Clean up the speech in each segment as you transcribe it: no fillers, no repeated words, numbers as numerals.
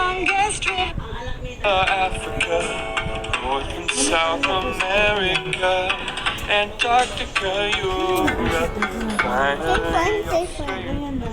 longest trip. Africa, North and South America, Antarctica, Europe, finally Australia.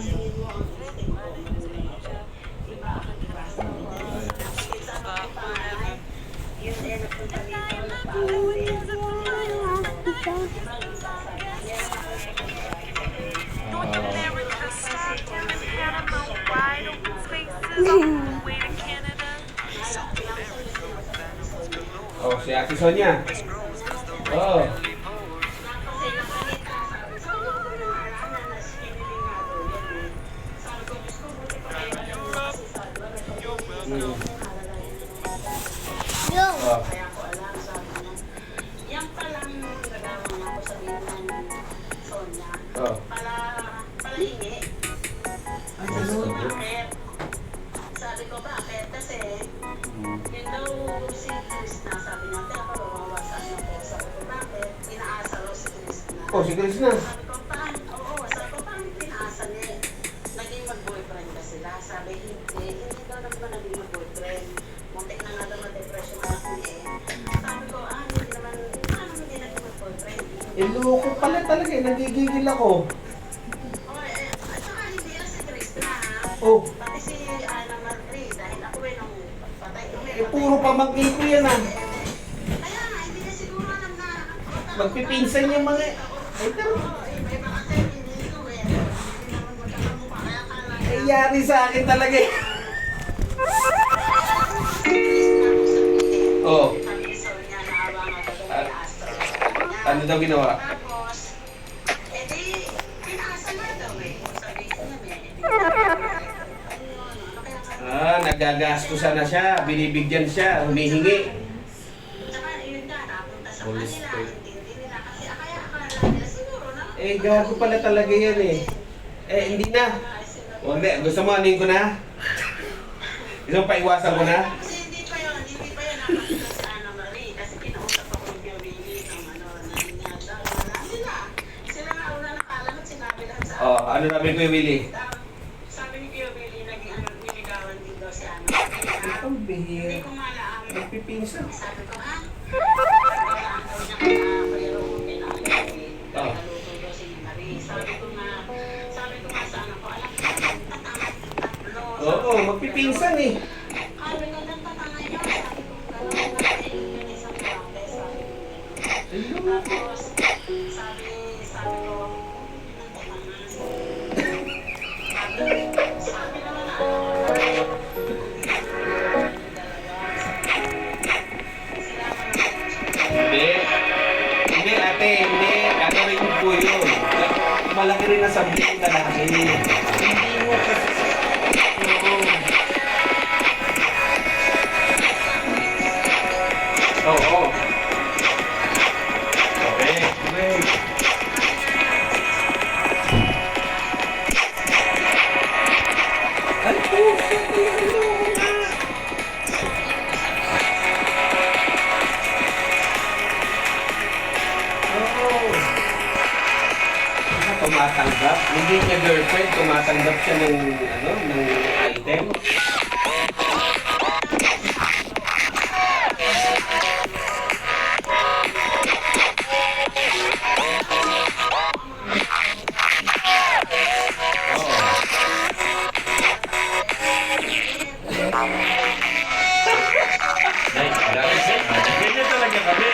Oh, si Ate Sonia. Oh. Yo. Oh. Oh. Sabi ko bakit? Kasi yun daw si Krishna, sabi niya, kaya ako mawawasan ako. Sabi ko bakit? Inaasa raw si Krishna. Oh, si Krishna. Sabi ko paano? Oo, sabi ko paano pinaasa niya? Naging mag-boyfriend ba sila? Sabi hindi daw naman naging mag-boyfriend. Muntik na nga daw ma-depression na ako eh. Sabi ko, hindi naman, paano hindi naging mag-boyfriend? Eh, loko pala talaga eh. Nagigigil ako. At saka hindi lang si Krishna. Oh. Pati si Ana Marie, dahil ako nung patay kami. Eh, puro pamangkin ko yan ah. Kaya nga, hindi niya siguro alam na Magpipinsan yung mga... Ay, taro. may mga kasi hindi ko eh. Hindi naman magkakamukha. Kaya kala niya. Nangyari sa akin talaga eh. Oh. Sabi niya, naawa nga daw yung asa. Ano daw ginawa? Tapos, edi, pinaasa nga daw eh. Sabi niya, Nagagastusan na siya. Binibigyan siya. Humihingi. Tsaka yun nga, napunta sa Holy kanila. Spirit. Hindi nila kasi kaya akala nila siguro na. Eh, gago pala talaga yan eh. Eh, hindi na. O, hindi. Gusto mo, anin ko na? Gusto mo paiwasan ko na? Kasi hindi pa yun nakapunta sa Ana Marie. Kasi kinausap ako ng Biobili ng naninyada. Wala sila. Sila nga una nakalamat, sinabi lahat sa Oh, ano namin ko yung Willie? Sabi ni Biobili, naging niligawan din daw si Ana Marie. Ang Hindi bihira. ko malaam. Nagpipinsan. Sabi ko, kailangan daw niya kaya mayroong pinakain. Oh. Naluto daw si Marie. Sabi ko nga sa anak ko, alam ko, tatlo. Oo, magpipinsan eh. Sabi ko, nagtatangay niyo. Sabi ko, gano'n natin yung isang klase. Sabi ko, tapos, sabi ko, sabi naman na Hindi. Hindi ate, hindi. Ano rin po yun. Malaki rin ang sabi ng lalaki. Hindi mo kasi... Oo. Oo. Okay. Wait. Ay po, tumatanggap. Hindi niya girlfriend, tumatanggap siya ng item. Ganyan talaga kami.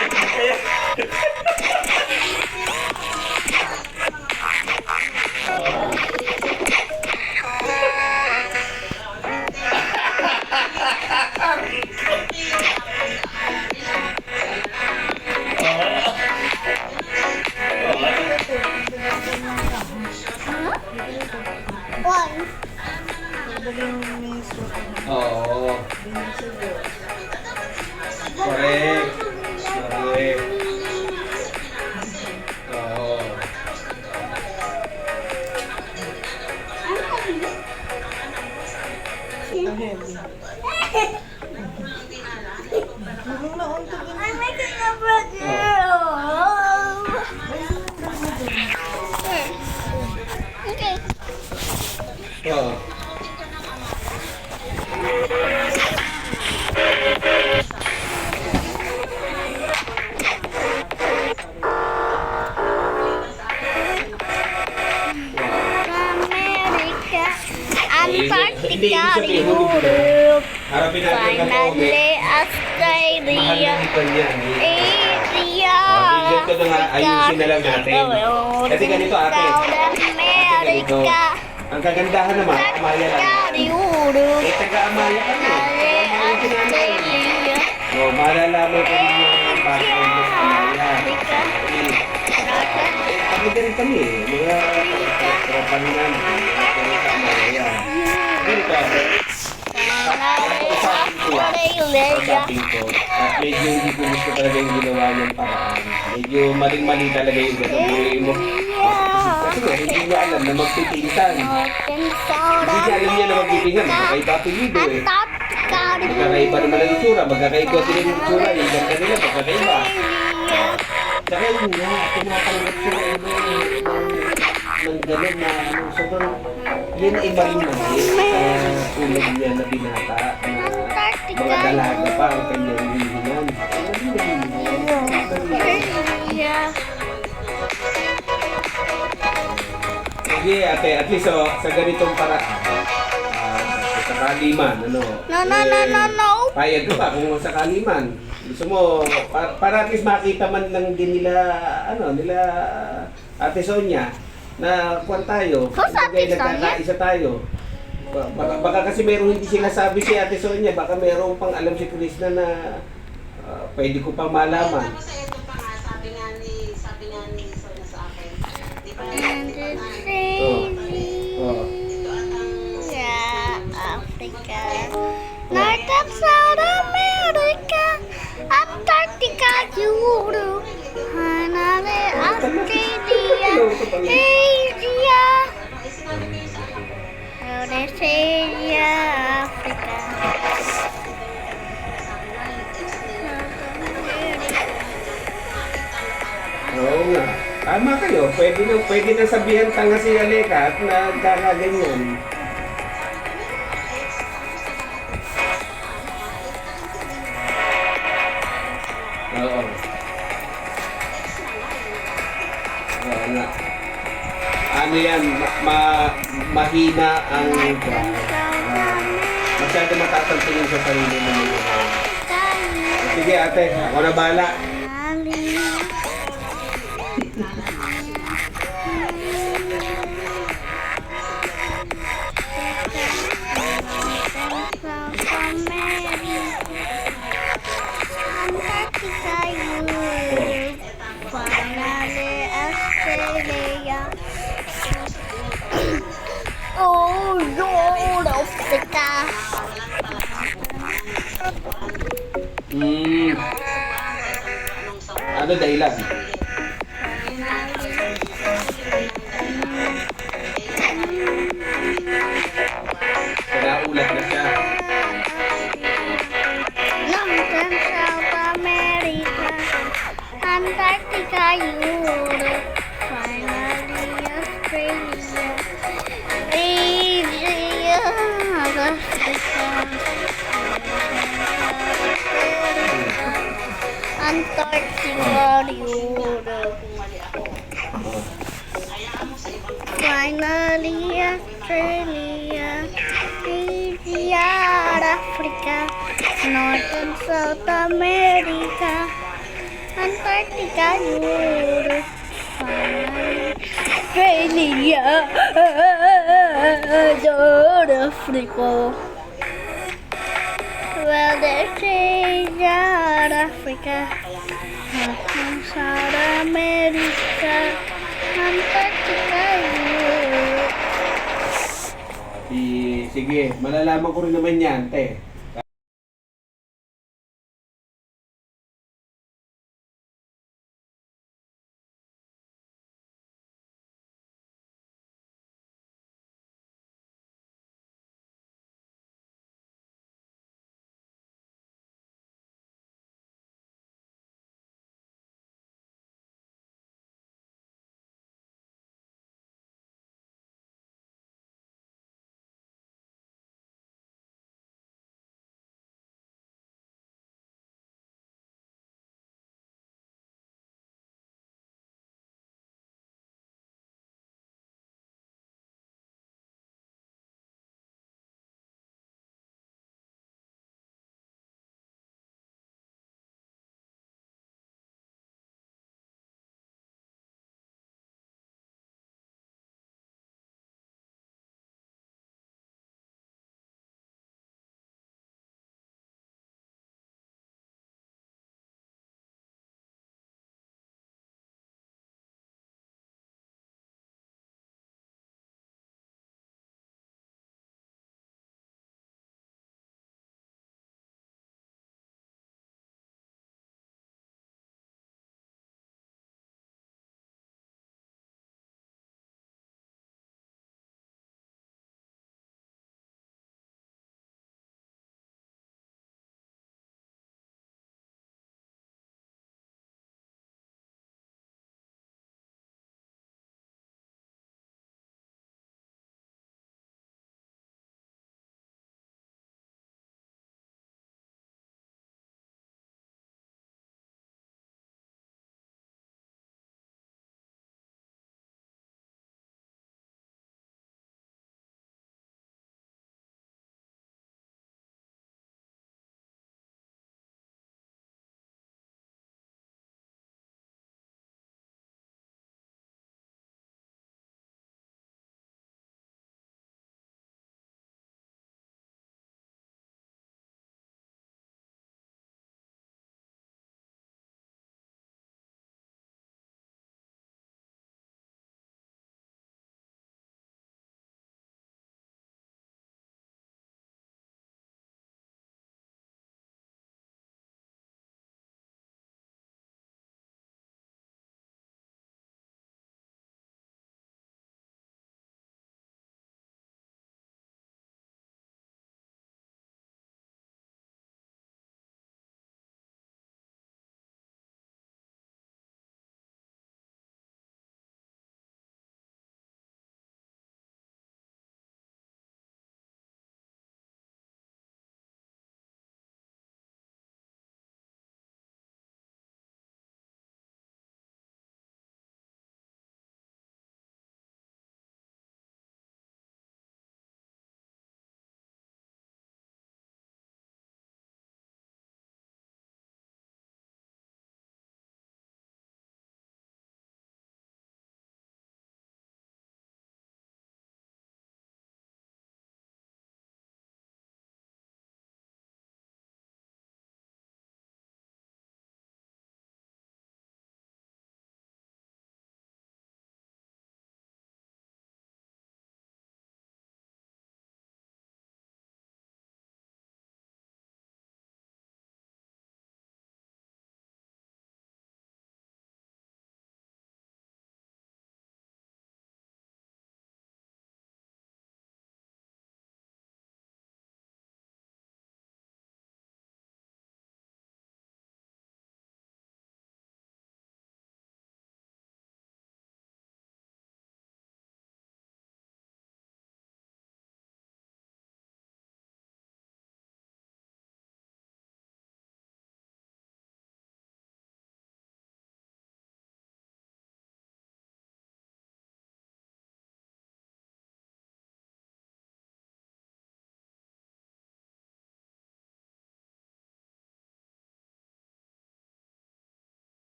One. Oo. Correct. Correct. Oo. I'm making a burger. Okay. Oo. Hindi, ibig Antarctica, sabihin, huli ko. Europe, Harapin natin ang Tome. finally Mahal Australia, na ito niya. Asia, Ganito na nga, ayusin na lang natin. Kasi ganito ate. South Ganito. America, Ang kagandahan naman, Amaya lang. Antarctica, Europe, Eh, taga-Amaya ka na. finally Australia, O, malalaman ko rin yung background ng Amaya. Africa, Kami din kami eh. Mga tropa rin namin. Pero sa Amaya. Ganito. finally Australia. Usapin ko. At medyo hindi ko gusto talaga yung ginawa niyang paraan. Medyo maling-mali talaga yung gagawin mo. Kasi nga, hindi niya alam na magpipinsan. Hindi niya alam niya na magpipinsan. Magkakaiba apelido eh. Antarctica, Magkakaiba naman ang itsura. Magkakaiba din ang itsura. Yung ganda nila, magkakaiba. Australia. Saka yun nga, tumatanggap sila ng gano'n na sobrang yun ay maling mali sa tulad niya na binata na mga dalaga pa ang kanyang hihingan. Yeah. Sige ate, at least sa ganitong paraan, sa sakaliman, No, no. payag ka pa kung sakaliman. Gusto mo, para at least makita man lang din nila, nila Ate Sonia, na kwan tayo. Who's Ate Sonia? Nagkakaisa tayo. Baka kasi meron hindi sinasabi si Ate Sonia, baka meron pang alam si Krishna na pwede ko pang malaman. Tapos ito pa nga, sabi nga ni Sonia sa akin, di ba ito Oh. Yeah, Africa, North and South America, Antarctica, Europe, finally Australia, Asia, Eurasia, Africa. Oo nga. Tama kayo. Pwede na sabihan tanga si Aleka at nagkakaganyan. Oo. Oo nga. Ano yan? Mahina ang masyado mataas ang tingin sa sarili mo. Sige ate, ako na bahala. Oh, Lord Africa. Ano dahilan? Naulat na siya. North and South America, Antarctica, Europe, finally Australia, Asia, Africa, Antarctica, Europe, finally Australia, Asia, Africa, North and South America, Antarctica, Europe, finally Australia, North Africa. Well, there's Asia, Africa, North and South America, Antarctica, Europe. Sige, malalaman ko rin naman yan, te.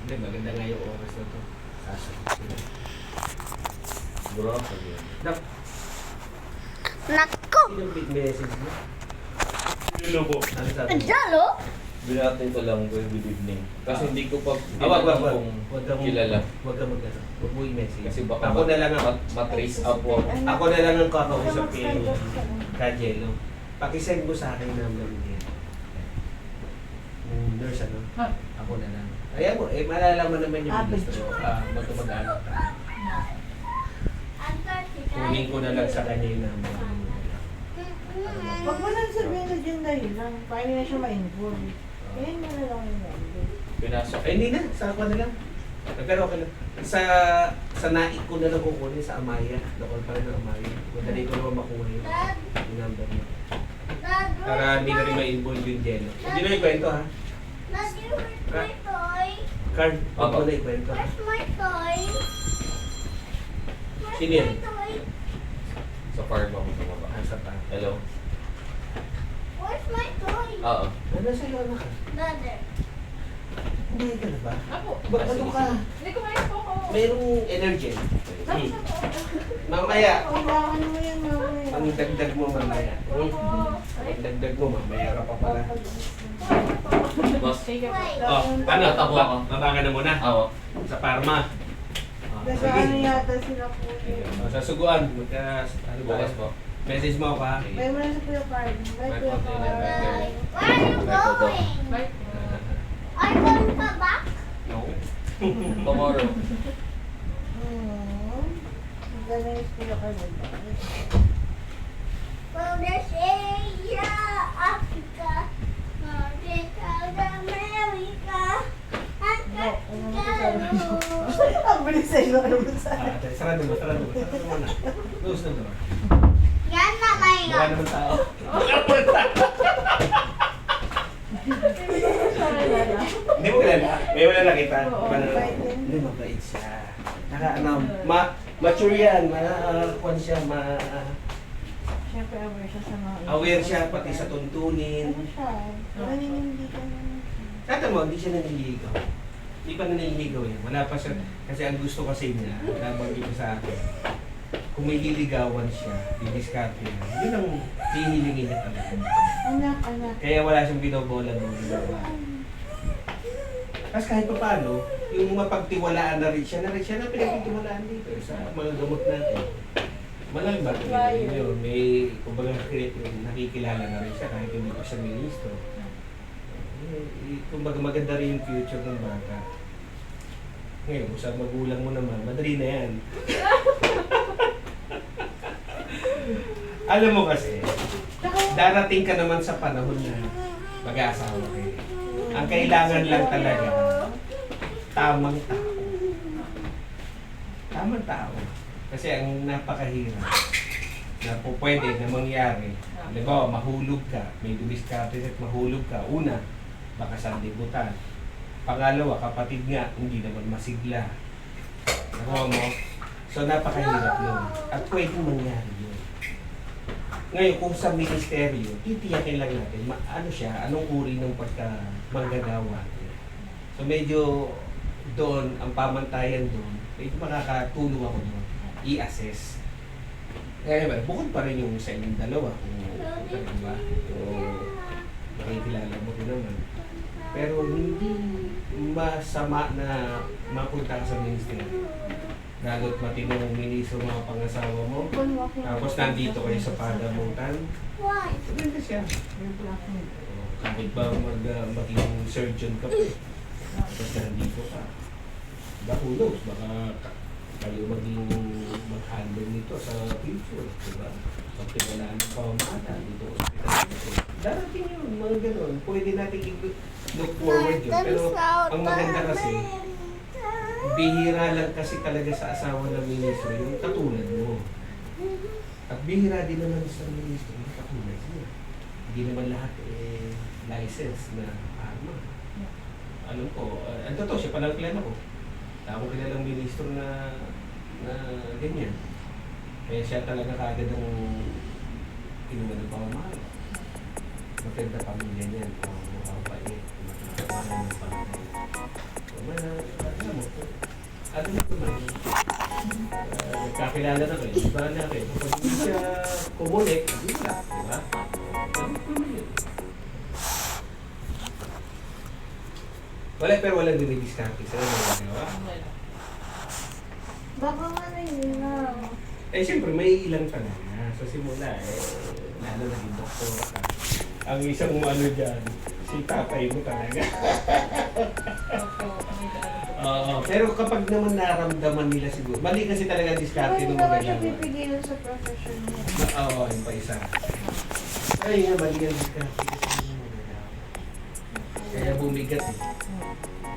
Hindi, maganda nga yung oras na to. Sasagot. Siguro ako yun. Nak, Nako! yung big message mo? Hello po. Ano sabi mo? Andiyan, oh! Binatin ko lang po yung good evening. Kasi hindi ko pa Wag kung kang kilala. Huwag kang mag-ano. Huwag mo i-message. Kasi baka ako na lang ang matrace up po ako. ako na lang ang kakausap kay Kajelo. Pakisend mo sa akin number niya. Yung nurse ano? Ako na lang. Ayan mo, malalaman naman yung ministro. Magkamag-anak ka. Kunin ko na lang sa kanya yung number. Huwag mo lang sabihin na dyan dahil lang. Paano na siya ma-involve? Kaya mo na lang yung number. Pinasok. Ay, hindi na. Sa ako na lang. Pero okay lang. Sa naik ko na lang kukunin sa Amaya. Doon pa rin ng Amaya. Madali ko naman makuha yung number niya. Para hindi na rin ma-involve yung Jello. Hindi na ikwento ha. Daddy, where's my toy? Card, huwag mo na ikwento ha. Where's my toy? Where's Sino yan? my toy? Sa farm ako tumaba. Asa pa. Hello? Where's my toy? Oo. Ano sa'yo anak ka? Daddy. Hindi ka na ba? Ako. Ba't ano ka? Hindi ko malis po ako. Mayroong energy. Mamaya. Kailangan mo yan mamaya. Ang dagdag mo mamaya. Ang dagdag mo mamaya ka pa pala. Boss. Oh, ano? Tapo ako. Mabangan na muna. Oo. Sa Parma. Kasi ano yata sila po yun. Sa Suguan. Ano ba? Bukas po. Message mo ako ha. May mo na sa Kuya Card. May Kuya Card. Where are you going? Are you going pa back? No. Tomorrow. Ang galing yung Kuya Card. Well, there's Asia, Africa, North South America, Antarctica. Ang bilis sa'yo. Ano mo sa Sarado mo. Sarado mo na. Close na door. Yan na may Wala naman tao. Hindi mo kilala. May wala nakita. mabait din. Hindi, mabait siya. Mature yan. Kuwan siya. Siyempre aware siya sa mga... Aware siya pati sa tuntunin. Ano siya? Naninindigan naman siya. Tata mo, hindi siya naniligaw. Hindi pa naniligaw yan. Wala pa siya. Kasi ang gusto kasi niya, nabanggit ko sa akin, kung may liligawan siya, didiskarte niya, yun ang hihilingin niya talaga. Anak. Kaya wala siyang binobola ng ginawa. Tapos kahit pa paano, yung mapagtiwalaan na rin siya na pinagtitiwalaan dito sa mga gamot natin. Malang ba? Yun, may, kumbaga nakikilala na rin siya kahit hindi ko siya ministro. Kumbaga maganda rin yung future ng bata. Ngayon, kung sa magulang mo naman, madali na yan. Alam mo kasi, darating ka naman sa panahon na mag-aasawa kayo. Ang kailangan lang talaga, tamang tao. Tamang tao. Kasi ang napakahirap na po pwede na mangyari. Halimbawa, mahulog ka, may dumiskarte at mahulog ka. Una, baka sandibutan. Pangalawa, kapatid nga, hindi naman masigla. Nakuha mo? So, napakahirap nun. At pwedeng mangyari yun. Ngayon, kung sa ministeryo, titiyakin lang natin, ano siya, anong uri ng pagka-manggagawa. So, medyo doon, ang pamantayan doon, medyo makakatulong ako doon, i-assess. Kaya ba, bukod pa rin yung sa inyong dalawa, kung ba, o makikilala mo rin naman. Pero hindi masama na mapunta ka sa ministeryo. Lalo't matinong ministro mga pangasawa mo. Tapos nandito kayo sa padamutan. Why? Maganda siya. Kahit ba maging surgeon ka pa. Tapos nandito ka. Who knows, baka kayo maging mag-handle nito sa future. Diba? Pag tiwalaan ng pamamata dito. Darating yun, mga ganun. Pwede natin look forward yun. Pero ang maganda kasi, bihira lang kasi talaga sa asawa ng ministro yung katulad mo. At bihira din naman sa ministro yung katulad niya. Hindi naman lahat license na arma. Alam ko, ang totoo siya palang kilala ko. Ako kilalang ministro na ganyan. Kaya siya talaga kagad ang kinuha ng pamamahal. Maganda pamilya niyan. Mabait. Maganda ng pamilya. Alam mo, ano na naman, nagkakilala na kayo, iba na kayo. Kapag hindi siya kumulik, hindi wala, di ba? Wala, pero walang dinidiscount sa mga di ba? Baka ano yun na. Eh, siyempre, may ilang ka na. Sa simula, lalo naging doktor ka. Ang isang ano dyan, si tatay mo talaga. Oo, pero kapag naman naramdaman nila siguro, mali kasi talaga ang diskarte Hindi ng naman mga siya gano'n. pipigilan sa profession niya. Oo, yung pa isa. Ay nga, mali ang diskarte kasi ng mga gano'n. Kaya bumigat eh.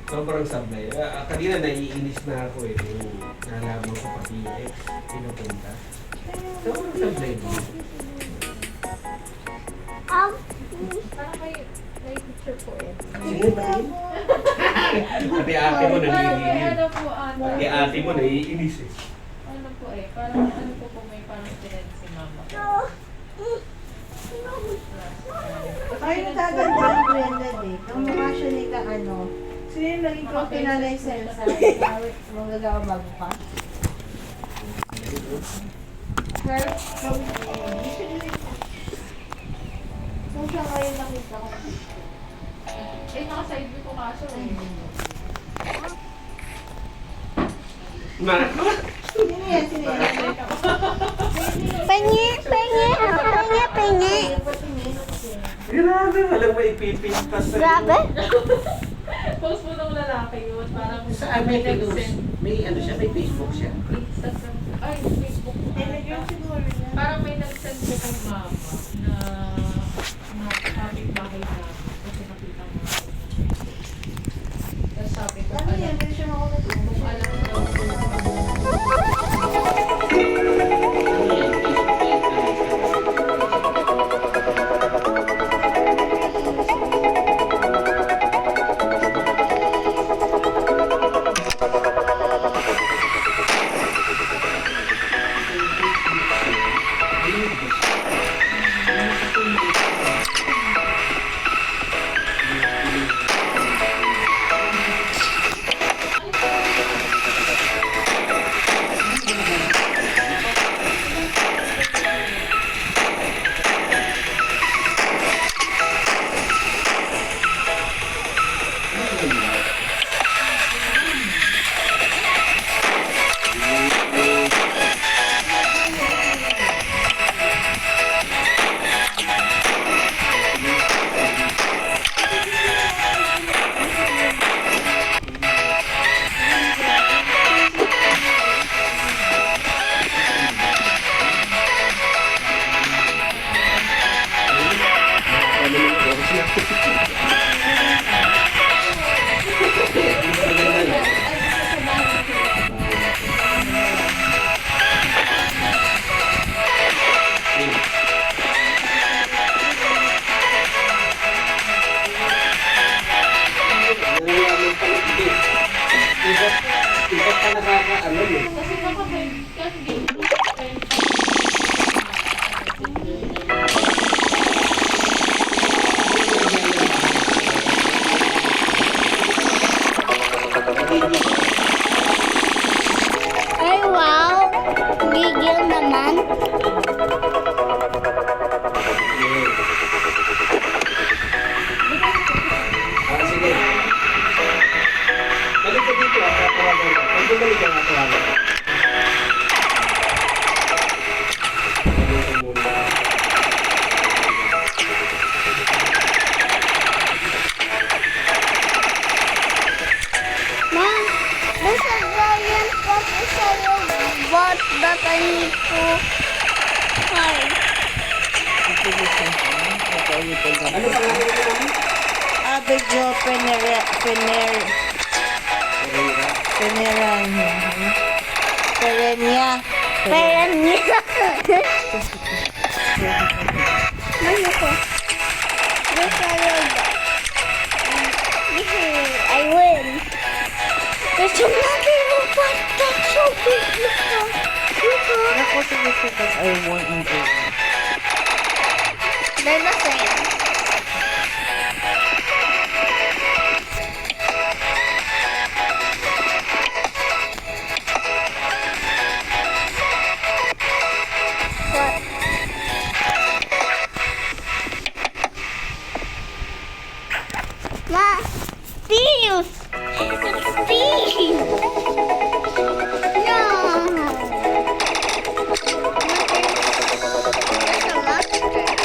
Sobrang sablay. Kanina naiinis na ako eh. Yung nalaman ko pati yung ex, pinupunta. Sobrang sablay mo. Parang may picture po eh. Sige ba yun? Pati ate mo Parang may nanginginig. ano po, ano. Pati ate mo naiinis eh. Ano po eh, parang ano po may parang pinag si mama. Ay, nagkaganda ang blended eh. Ang mukha siya ni ka ano. Sino yung naging pinalay sa'yo sa magagawa bago ka? Girl, Kung siya kayo nakita ko. Eh, naka-side view ko kaso eh. sino yan? Sino yan? Pengi! Pengi! Pengi! Pengi! Grabe, walang maipipintas sa'yo. Grabe! Post mo ng lalaki yun, parang Saan may pinost? May ano siya, may Facebook siya. Instagram, ay, Facebook. Telegram siguro niya. Parang may nag-send ko kay mama na kapit-bahay namin kasi nakita mo. Tapos sabi ko, Ano yan? Pwede siya makulit. kung alam mo daw kung Nangyayaman pala hindi. Iba't pa nakakaano eh. kasi kapag kasi Ay, wow! Gigil naman. Sige. Balik ka dito at tatawagan ka. Pag bumalik ka, tatawagan ka. Balik ka muna. Ma, there's a giant pot inside of what that I need to hide. Ano pangalan mo namin? Abejo Perenia. Perenia. Ano ko? There's a road. I win. There's another robot that's so big. Look. Ano ko significant I won in it? They're the same. Steve! Steve! No! There's a monster.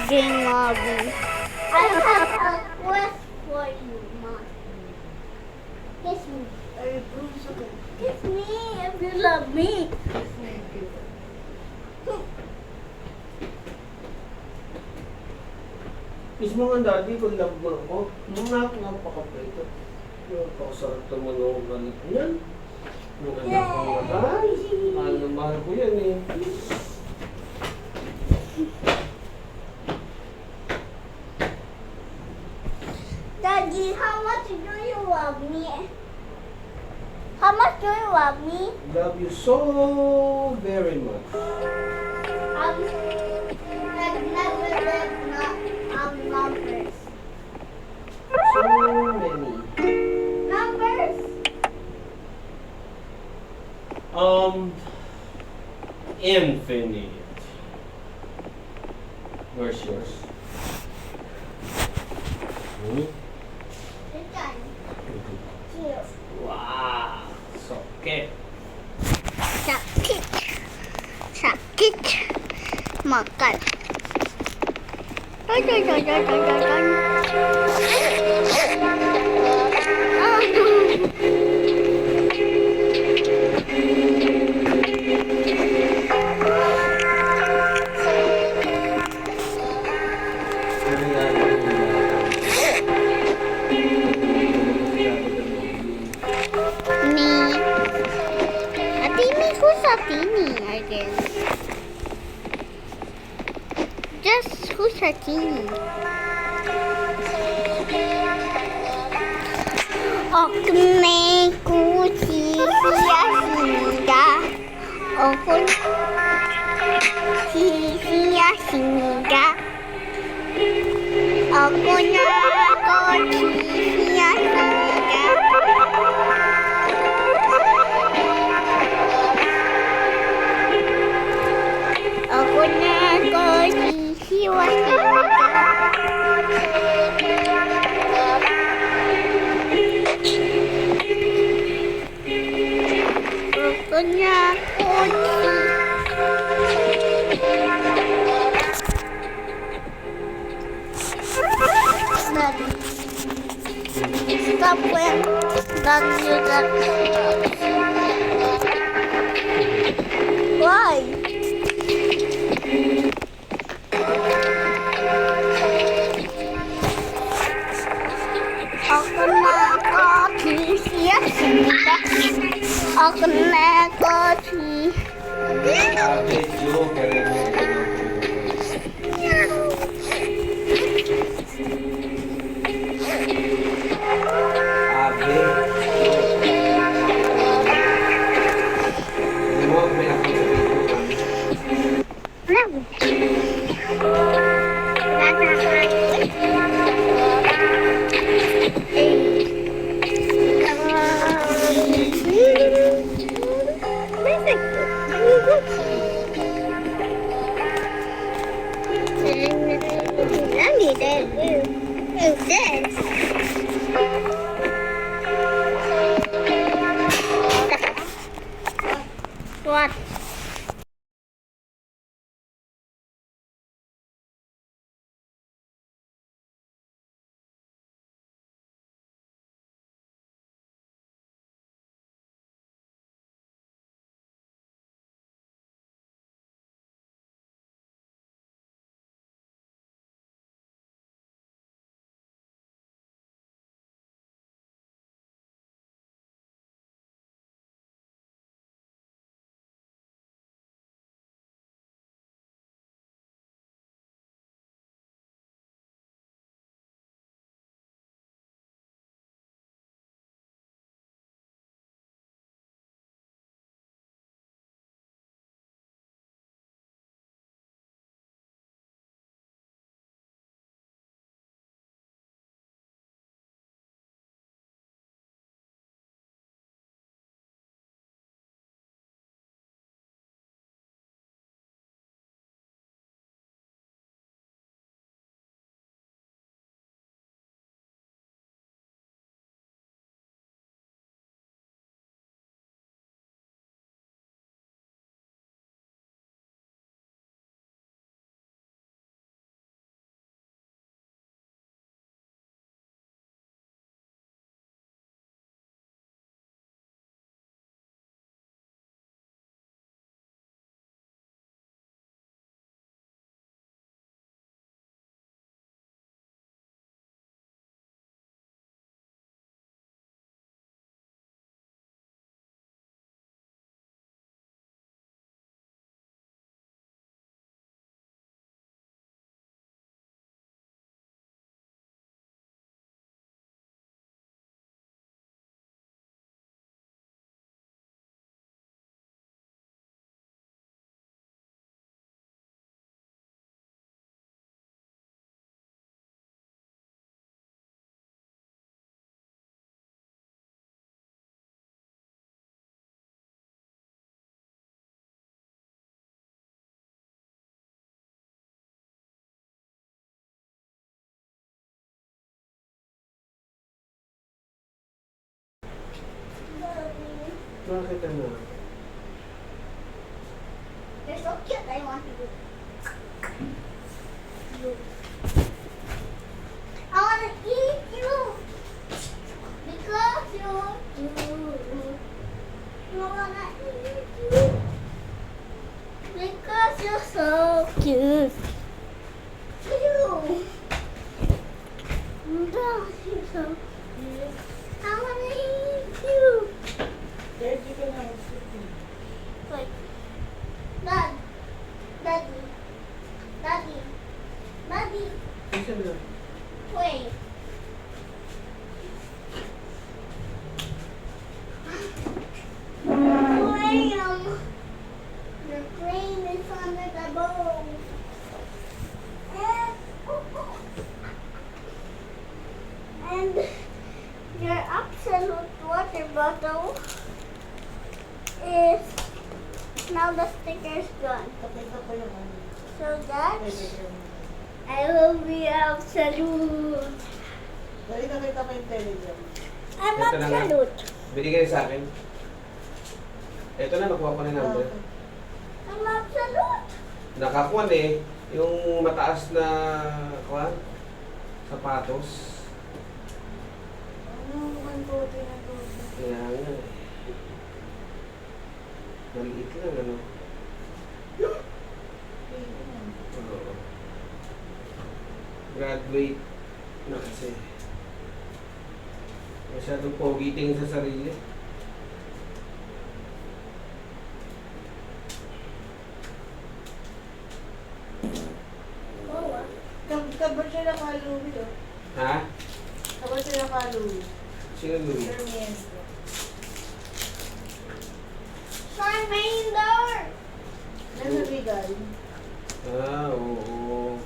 again, Mommy. I have a quest for you, Mom. Kiss me. Kiss me if you love me. Kiss mo nga daddy kung love mo ako. Napakapito. Napakasarap naman ako galit niyan. Yung anak ko mahal. Mahal na mahal ko yan eh. Daddy, how much do you love me? How much do you love me? Love you so very much. Numbers. So many. Numbers? Infinite. Where's yours? Hmm? Wow. Socket. Sakit. Sakit. Makan. Ay, ay, ay, ay, ay, ay, ay. Ni. Atini ko sa tini, I guess. Just who's sa tini? Okne kuchi siya singa. Okon siya singa. Ako na kuchi siya singa. Ako na kuchi siya singa. Punya kunci. Stop when that. Why? Ako na kopi siya sinta. Ako na kopi. Video. What? Bakit ano? You're so cute. I want to do. I want to eat you because you're cute. I want to eat you because you're so cute. You. Because you're so cute. I want to eat you. Dirty ka na. Wait. Dad. Daddy. Daddy. Daddy. Isa na. Wait. Graham. Your brain is under the bowl. And your absolute water bottle is now the sticker's gone. Kapit ko yung ano. So that Telegram. I will be absolute. Dali nakita ko yung Telegram. I'm Ito na nga. absolute. Binigay sa akin. Ito na, nakuha ko na yung number. I'm absolute. Nakakuan eh. Yung mataas na kuan, sapatos. Ano, mukhang kote na to. Kaya nga eh. Maliit lang ano. Oo. Graduate na kasi. Masyadong pogi tingin sa sarili. Kabar siya ng Halloween, oh. Ha? Kabar siya ng Halloween. Sino Louie? Sarmiento. Charmander. Nasa Regal. Ah, oo.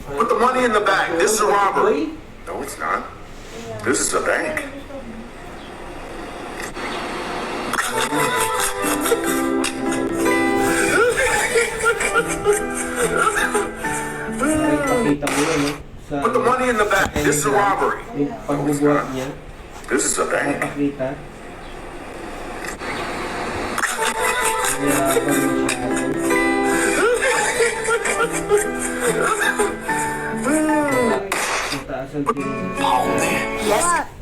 Put the money in the bag. This is a robbery. Uy, No, it's not. This is a bank. ay, pakita mo yun, no? Sa Put the money in the bag. This is a robbery. yung pagbubuhat niya. This is a bank. Papakita. Mahirapan masyado. Mataas ang tingin. What?